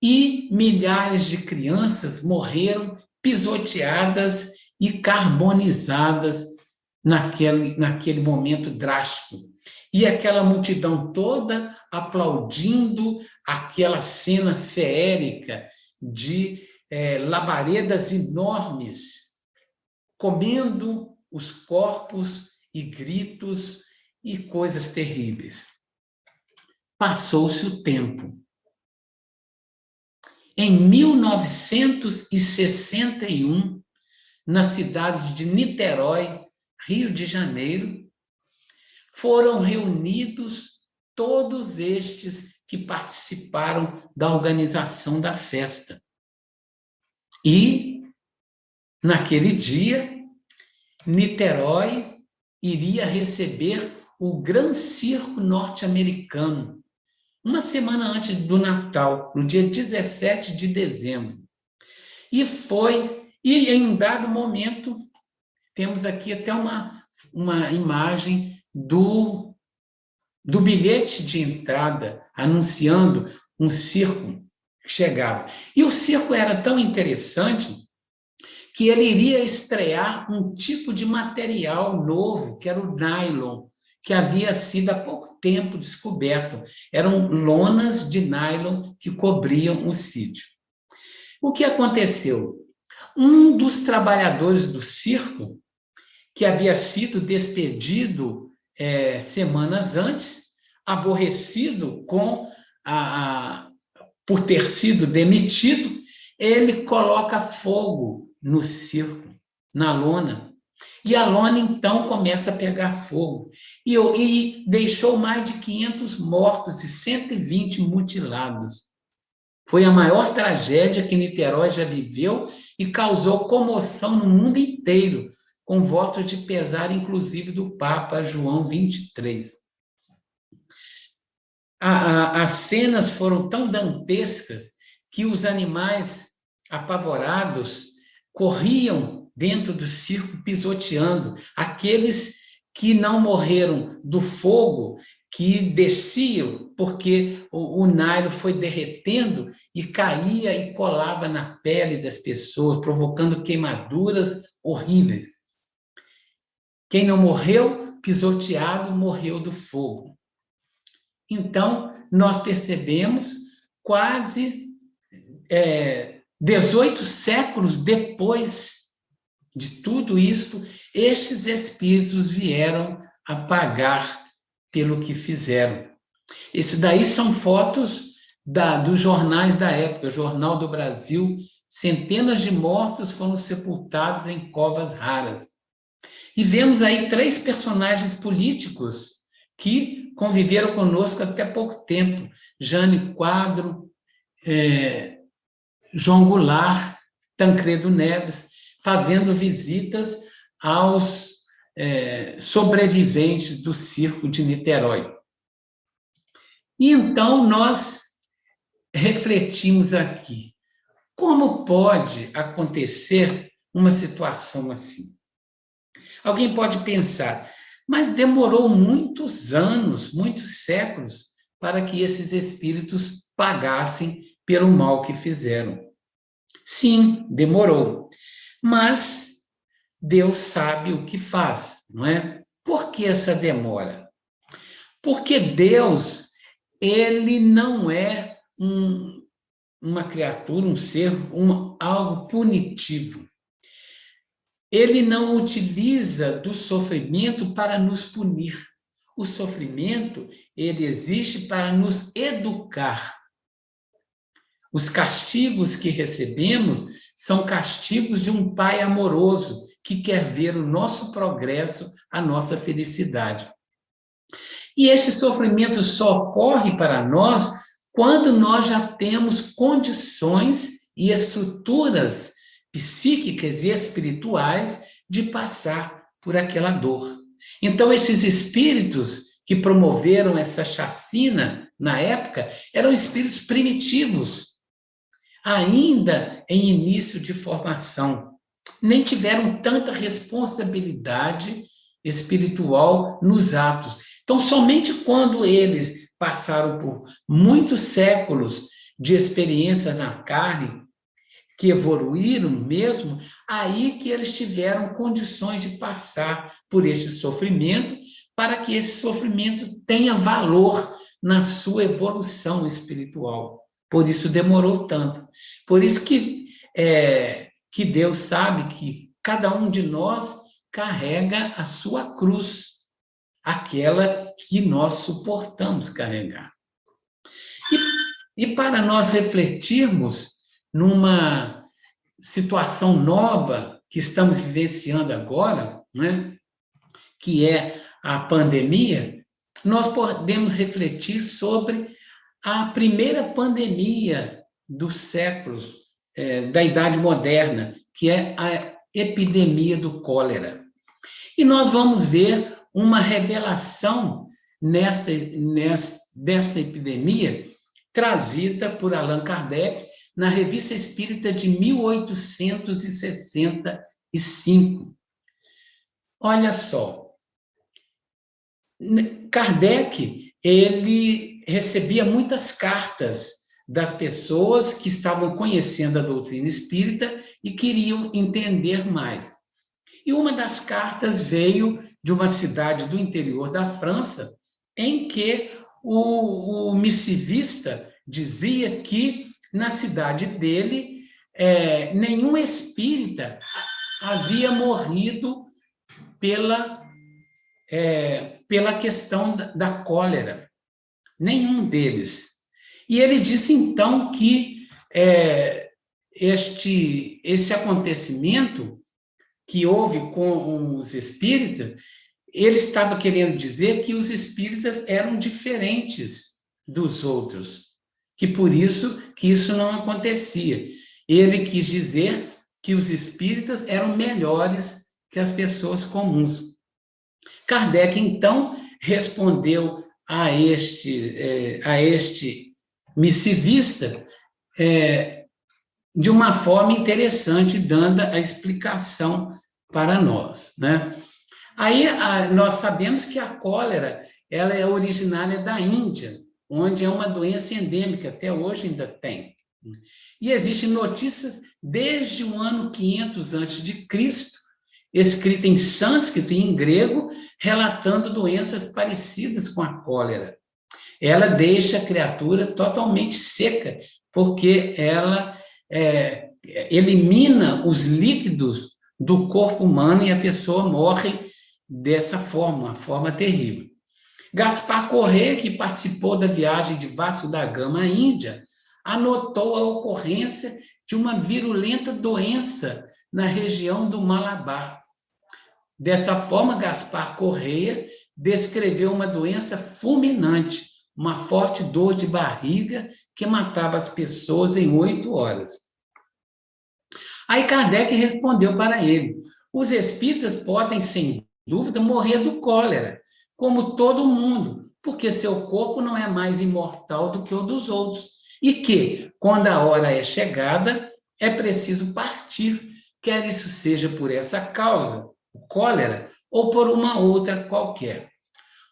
E milhares de crianças morreram pisoteadas e carbonizadas naquele momento drástico. E aquela multidão toda aplaudindo aquela cena feérica de labaredas enormes, comendo os corpos e gritos e coisas terríveis. Passou-se o tempo. Em 1961, na cidade de Niterói, Rio de Janeiro, foram reunidos todos estes que participaram da organização da festa. E, naquele dia, Niterói iria receber o Gran Circo norte-americano, uma semana antes do Natal, no dia 17 de dezembro. E em um dado momento, temos aqui até uma imagem do bilhete de entrada, anunciando um circo que chegava. E o circo era tão interessante que ele iria estrear um tipo de material novo, que era o nylon, que havia sido há pouco tempo descoberto. Eram lonas de nylon que cobriam o sítio. O que aconteceu? Um dos trabalhadores do circo, que havia sido despedido semanas antes, aborrecido por ter sido demitido, ele coloca fogo no circo, na lona. E a lona, então, começa a pegar fogo. E deixou mais de 500 mortos e 120 mutilados. Foi a maior tragédia que Niterói já viveu e causou comoção no mundo inteiro, com votos de pesar, inclusive, do Papa João XXIII. As cenas foram tão dantescas que os animais apavorados corriam dentro do circo pisoteando. Aqueles que não morreram do fogo, que desciam, porque o nylon foi derretendo e caía e colava na pele das pessoas, provocando queimaduras horríveis. Quem não morreu pisoteado, morreu do fogo. Então, nós percebemos, quase 18 séculos depois de tudo isso, estes espíritos vieram a pagar pelo que fizeram. Esses daí são fotos dos jornais da época, Jornal do Brasil. Centenas de mortos foram sepultados em covas raras. E vemos aí 3 personagens políticos que conviveram conosco até pouco tempo. Jânio Quadro, João Goulart, Tancredo Neves, fazendo visitas aos sobreviventes do circo de Niterói. E então nós refletimos aqui, como pode acontecer uma situação assim? Alguém pode pensar, mas demorou muitos anos, muitos séculos, para que esses espíritos pagassem pelo mal que fizeram. Sim, demorou. Mas Deus sabe o que faz, não é? Por que essa demora? Porque Deus, ele não é uma criatura, um ser, algo punitivo. Ele não utiliza do sofrimento para nos punir. O sofrimento, ele existe para nos educar. Os castigos que recebemos são castigos de um pai amoroso que quer ver o nosso progresso, a nossa felicidade. E esse sofrimento só ocorre para nós quando nós já temos condições e estruturas psíquicas e espirituais de passar por aquela dor. Então, esses espíritos que promoveram essa chacina na época eram espíritos primitivos, ainda em início de formação. Nem tiveram tanta responsabilidade espiritual nos atos. Então, somente quando eles passaram por muitos séculos de experiência na carne, que evoluíram mesmo, aí que eles tiveram condições de passar por esse sofrimento, para que esse sofrimento tenha valor na sua evolução espiritual. Por isso demorou tanto. Por isso que Deus sabe que cada um de nós carrega a sua cruz, aquela que nós suportamos carregar. E para nós refletirmos numa situação nova que estamos vivenciando agora, né, que é a pandemia, nós podemos refletir sobre a primeira pandemia dos séculos, da Idade Moderna, que é a epidemia do cólera. E nós vamos ver uma revelação desta epidemia trazida por Allan Kardec na Revista Espírita de 1865. Olha só, Kardec, ele recebia muitas cartas das pessoas que estavam conhecendo a doutrina espírita e queriam entender mais. E uma das cartas veio de uma cidade do interior da França, em que o missivista dizia que na cidade dele nenhum espírita havia morrido pela questão da cólera. Nenhum deles. E ele disse, então, que esse acontecimento que houve com os espíritas, ele estava querendo dizer que os espíritas eram diferentes dos outros, que por isso que isso não acontecia. Ele quis dizer que os espíritas eram melhores que as pessoas comuns. Kardec, então, respondeu a este missivista de uma forma interessante, dando a explicação para nós, né? Aí nós sabemos que a cólera ela é originária da Índia, onde é uma doença endêmica, até hoje ainda tem. E existem notícias desde o ano 500 a.C., escrita em sânscrito e em grego, relatando doenças parecidas com a cólera. Ela deixa a criatura totalmente seca, porque ela elimina os líquidos do corpo humano e a pessoa morre dessa forma, uma forma terrível. Gaspar Corrêa, que participou da viagem de Vasco da Gama à Índia, anotou a ocorrência de uma virulenta doença na região do Malabar. Dessa forma, Gaspar Corrêa descreveu uma doença fulminante, uma forte dor de barriga que matava as pessoas em 8 horas. Aí Kardec respondeu para ele: os espíritas podem, sem dúvida, morrer do cólera, como todo mundo, porque seu corpo não é mais imortal do que o dos outros, e que, quando a hora é chegada, é preciso partir, quer isso seja por essa causa, o cólera, ou por uma outra qualquer.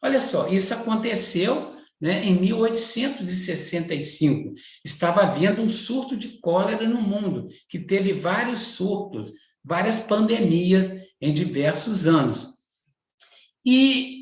Olha só, isso aconteceu, né, em 1865. Estava havendo um surto de cólera no mundo, que teve vários surtos, várias pandemias em diversos anos. E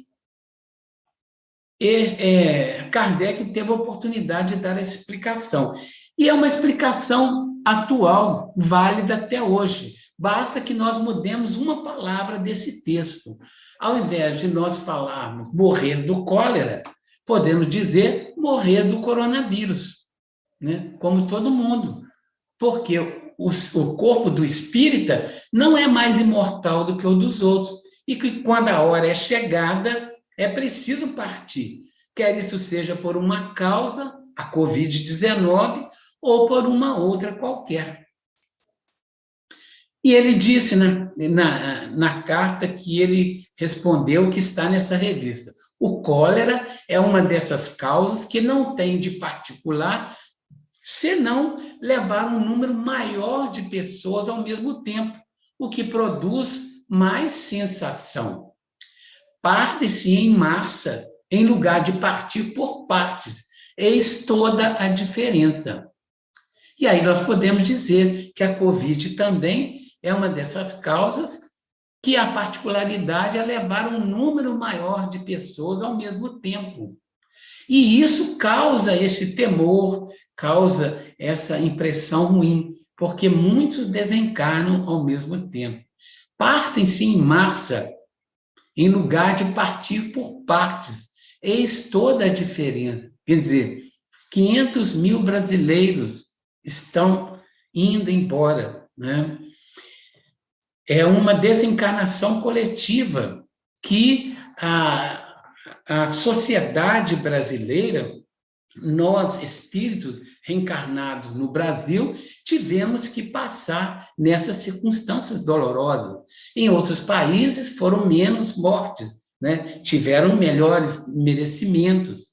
Kardec teve a oportunidade de dar essa explicação. E é uma explicação atual, válida até hoje. Basta que nós mudemos uma palavra desse texto. Ao invés de nós falarmos morrer do cólera, podemos dizer morrer do coronavírus, né? Como todo mundo. Porque o corpo do espírita não é mais imortal do que o dos outros. E que quando a hora é chegada, é preciso partir. Quer isso seja por uma causa, a Covid-19, ou por uma outra qualquer. E ele disse na carta que ele respondeu, que está nessa revista: o cólera é uma dessas causas que não tem de particular senão levar um número maior de pessoas ao mesmo tempo, o que produz mais sensação. Parte-se em massa, em lugar de partir por partes. Eis toda a diferença. E aí nós podemos dizer que a Covid também é uma dessas causas, que a particularidade é levar um número maior de pessoas ao mesmo tempo. E isso causa esse temor, causa essa impressão ruim, porque muitos desencarnam ao mesmo tempo. Partem-se em massa, em lugar de partir por partes. Eis toda a diferença. Quer dizer, 500 mil brasileiros estão indo embora, né? É uma desencarnação coletiva que a sociedade brasileira, nós, espíritos reencarnados no Brasil, tivemos que passar nessas circunstâncias dolorosas. Em outros países foram menos mortes, né? Tiveram melhores merecimentos,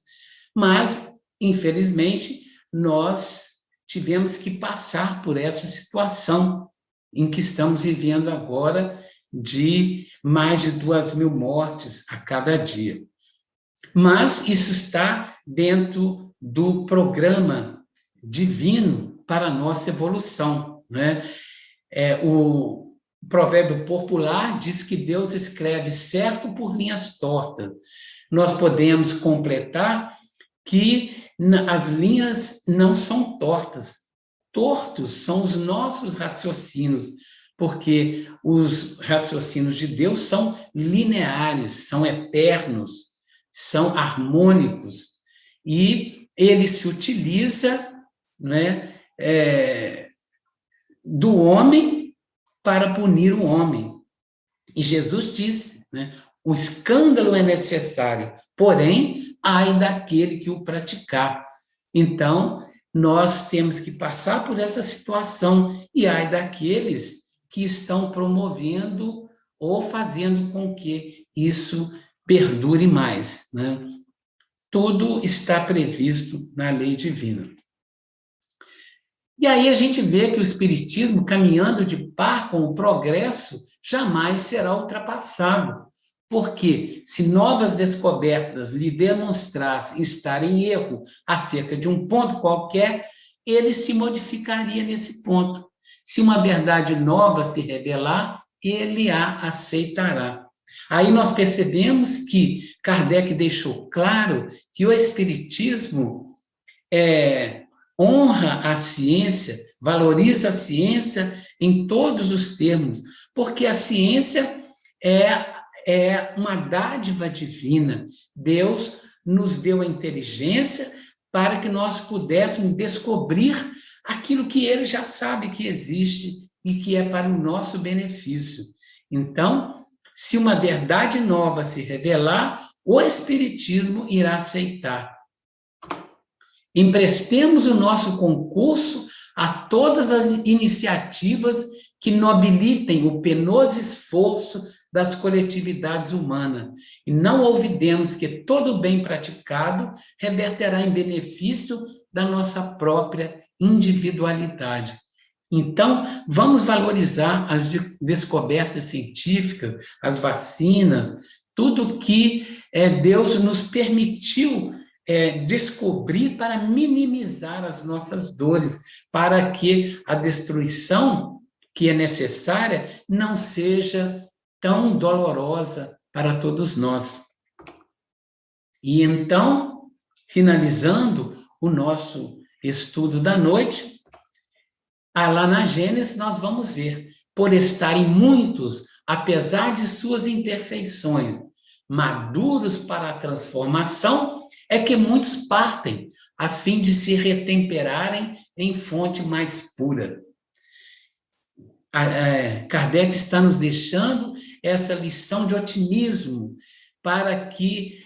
mas, infelizmente, nós tivemos que passar por essa situação em que estamos vivendo agora, de mais de 2.000 mortes a cada dia. Mas isso está dentro do programa divino para a nossa evolução, né? O provérbio popular diz que Deus escreve certo por linhas tortas. Nós podemos completar que as linhas não são tortas. Tortos são os nossos raciocínios, porque os raciocínios de Deus são lineares, são eternos, são harmônicos, e ele se utiliza, né, do homem para punir o homem. E Jesus disse, né, o escândalo é necessário, porém, ai daquele que o praticar. Então, nós temos que passar por essa situação, e ai daqueles que estão promovendo ou fazendo com que isso perdure mais, né? Tudo está previsto na lei divina. E aí a gente vê que o Espiritismo, caminhando de par com o progresso, jamais será ultrapassado. Porque se novas descobertas lhe demonstrassem estar em erro acerca de um ponto qualquer, ele se modificaria nesse ponto. Se uma verdade nova se revelar, ele a aceitará. Aí nós percebemos que Kardec deixou claro que o Espiritismo honra a ciência, valoriza a ciência em todos os termos, porque a ciência é uma dádiva divina. Deus nos deu a inteligência para que nós pudéssemos descobrir aquilo que ele já sabe que existe e que é para o nosso benefício. Então, se uma verdade nova se revelar, o Espiritismo irá aceitar. Emprestemos o nosso concurso a todas as iniciativas que nobilitem o penoso esforço das coletividades humanas, e não olvidemos que todo bem praticado reverterá em benefício da nossa própria individualidade. Então, vamos valorizar as descobertas científicas, as vacinas, tudo que Deus nos permitiu descobrir para minimizar as nossas dores, para que a destruição que é necessária não seja tão dolorosa para todos nós. E então, finalizando o nosso estudo da noite, lá na Gênesis nós vamos ver, por estarem muitos, apesar de suas imperfeições, maduros para a transformação, é que muitos partem, a fim de se retemperarem em fonte mais pura. Kardec está nos deixando essa lição de otimismo, para que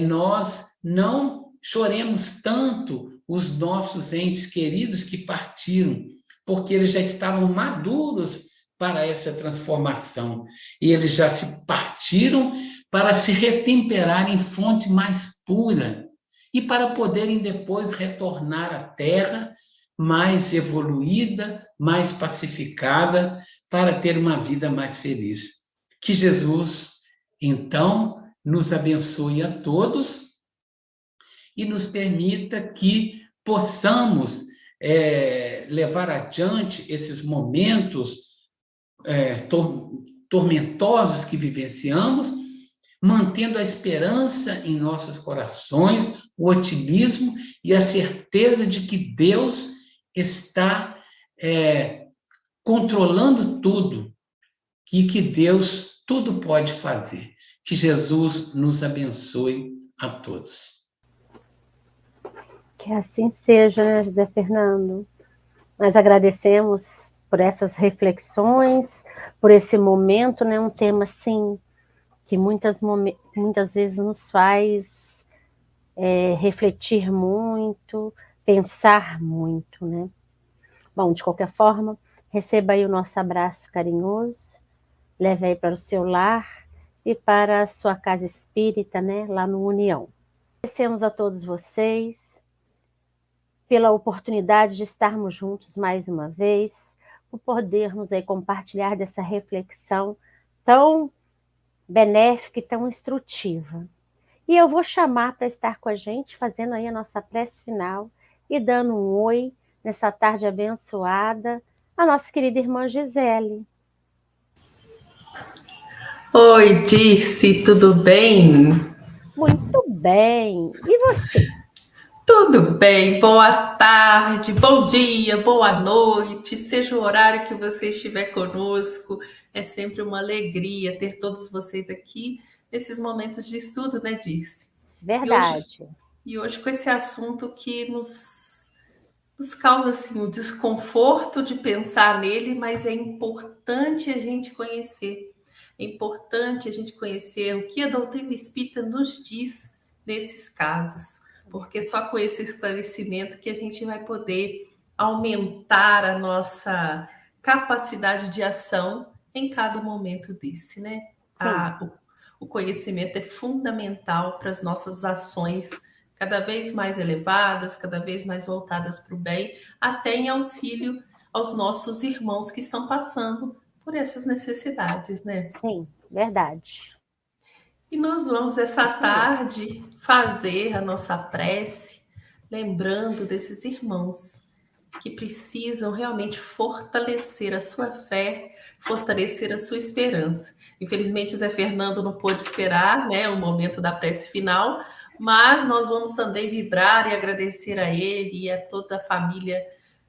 nós não choremos tanto os nossos entes queridos que partiram, porque eles já estavam maduros para essa transformação. E eles já se partiram para se retemperar em fonte mais pura e para poderem depois retornar à Terra mais evoluída, mais pacificada, para ter uma vida mais feliz. Que Jesus, então, nos abençoe a todos e nos permita que possamos levar adiante esses momentos tormentosos que vivenciamos, mantendo a esperança em nossos corações, o otimismo e a certeza de que Deus está controlando tudo, e que Deus tudo pode fazer. Que Jesus nos abençoe a todos. Que assim seja, né, José Fernando? Nós agradecemos por essas reflexões, por esse momento, né? Um tema, assim, que muitas vezes nos faz refletir muito, pensar muito, né? Bom, de qualquer forma, receba aí o nosso abraço carinhoso, leve aí para o seu lar e para a sua casa espírita, né? Lá no União. Agradecemos a todos vocês pela oportunidade de estarmos juntos mais uma vez, por podermos aí compartilhar dessa reflexão tão benéfica e tão instrutiva. E eu vou chamar para estar com a gente, fazendo aí a nossa prece final e dando um oi nessa tarde abençoada, a nossa querida irmã Gisele. Oi, Dirce, tudo bem? Muito bem. E você? Tudo bem, boa tarde, bom dia, boa noite, seja o horário que você estiver conosco, é sempre uma alegria ter todos vocês aqui nesses momentos de estudo, né, Dirce? Verdade. E hoje com esse assunto que nos causa assim, o desconforto de pensar nele, mas é importante a gente conhecer. É importante a gente conhecer o que a doutrina espírita nos diz nesses casos, porque só com esse esclarecimento que a gente vai poder aumentar a nossa capacidade de ação em cada momento desse, né? O conhecimento é fundamental para as nossas ações cada vez mais elevadas, cada vez mais voltadas para o bem, até em auxílio aos nossos irmãos que estão passando por essas necessidades, né? Sim, verdade. E nós vamos essa tarde fazer a nossa prece, lembrando desses irmãos que precisam realmente fortalecer a sua fé, fortalecer a sua esperança. Infelizmente, o Zé Fernando não pôde esperar, né, o momento da prece final, mas nós vamos também vibrar e agradecer a ele e a toda a família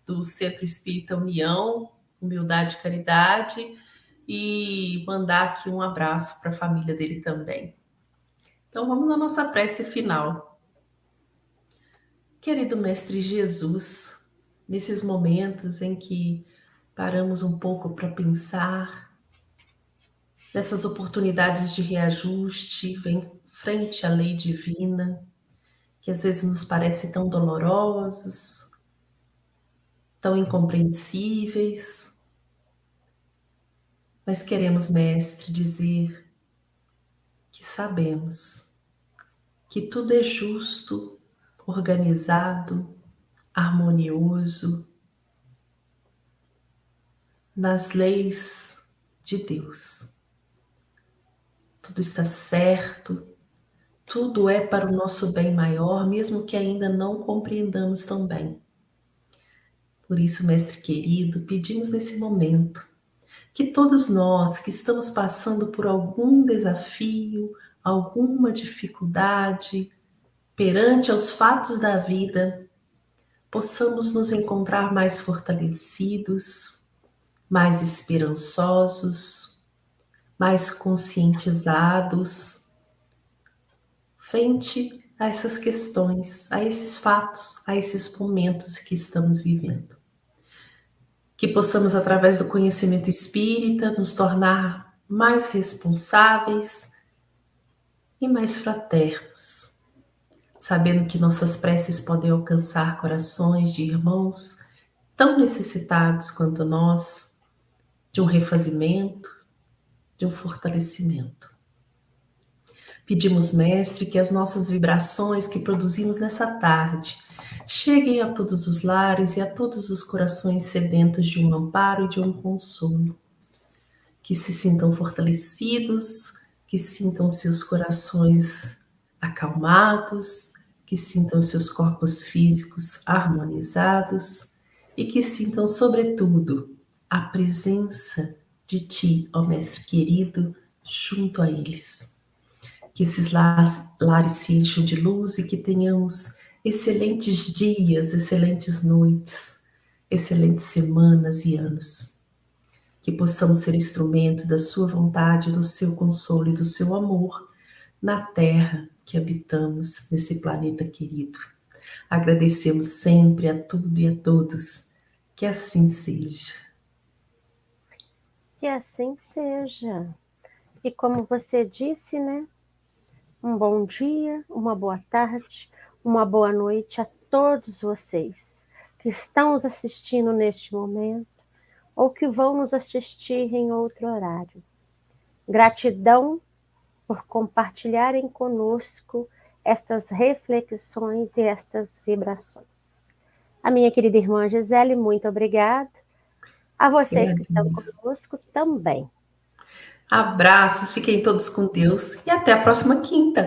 do Centro Espírita União, Humildade e Caridade, e mandar aqui um abraço para a família dele também. Então vamos à nossa prece final. Querido Mestre Jesus, nesses momentos em que paramos um pouco para pensar, nessas oportunidades de reajuste, vem frente à lei divina, que às vezes nos parece tão dolorosos, tão incompreensíveis, mas queremos, Mestre, dizer que sabemos que tudo é justo, organizado, harmonioso, nas leis de Deus. Tudo está certo, tudo é para o nosso bem maior, mesmo que ainda não compreendamos tão bem. Por isso, Mestre querido, pedimos nesse momento que todos nós que estamos passando por algum desafio, alguma dificuldade perante aos fatos da vida, possamos nos encontrar mais fortalecidos, mais esperançosos, mais conscientizados frente a essas questões, a esses fatos, a esses momentos que estamos vivendo. Que possamos, através do conhecimento espírita, nos tornar mais responsáveis e mais fraternos, sabendo que nossas preces podem alcançar corações de irmãos tão necessitados quanto nós, de um refazimento, de um fortalecimento. Pedimos, Mestre, que as nossas vibrações que produzimos nessa tarde cheguem a todos os lares e a todos os corações sedentos de um amparo e de um consolo. Que se sintam fortalecidos, que sintam seus corações acalmados, que sintam seus corpos físicos harmonizados e que sintam, sobretudo, a presença de Ti, ó Mestre querido, junto a eles. Que esses lares se encham de luz e que tenhamos excelentes dias, excelentes noites, excelentes semanas e anos. Que possamos ser instrumento da sua vontade, do seu consolo e do seu amor na terra que habitamos, nesse planeta querido. Agradecemos sempre a tudo e a todos. Que assim seja. Que assim seja. E como você disse, né? Um bom dia, uma boa tarde, uma boa noite a todos vocês que estão nos assistindo neste momento ou que vão nos assistir em outro horário. Gratidão por compartilharem conosco estas reflexões e estas vibrações. A minha querida irmã Gisele, muito obrigada. A vocês que estão conosco também. Abraços, fiquem todos com Deus e até a próxima quinta.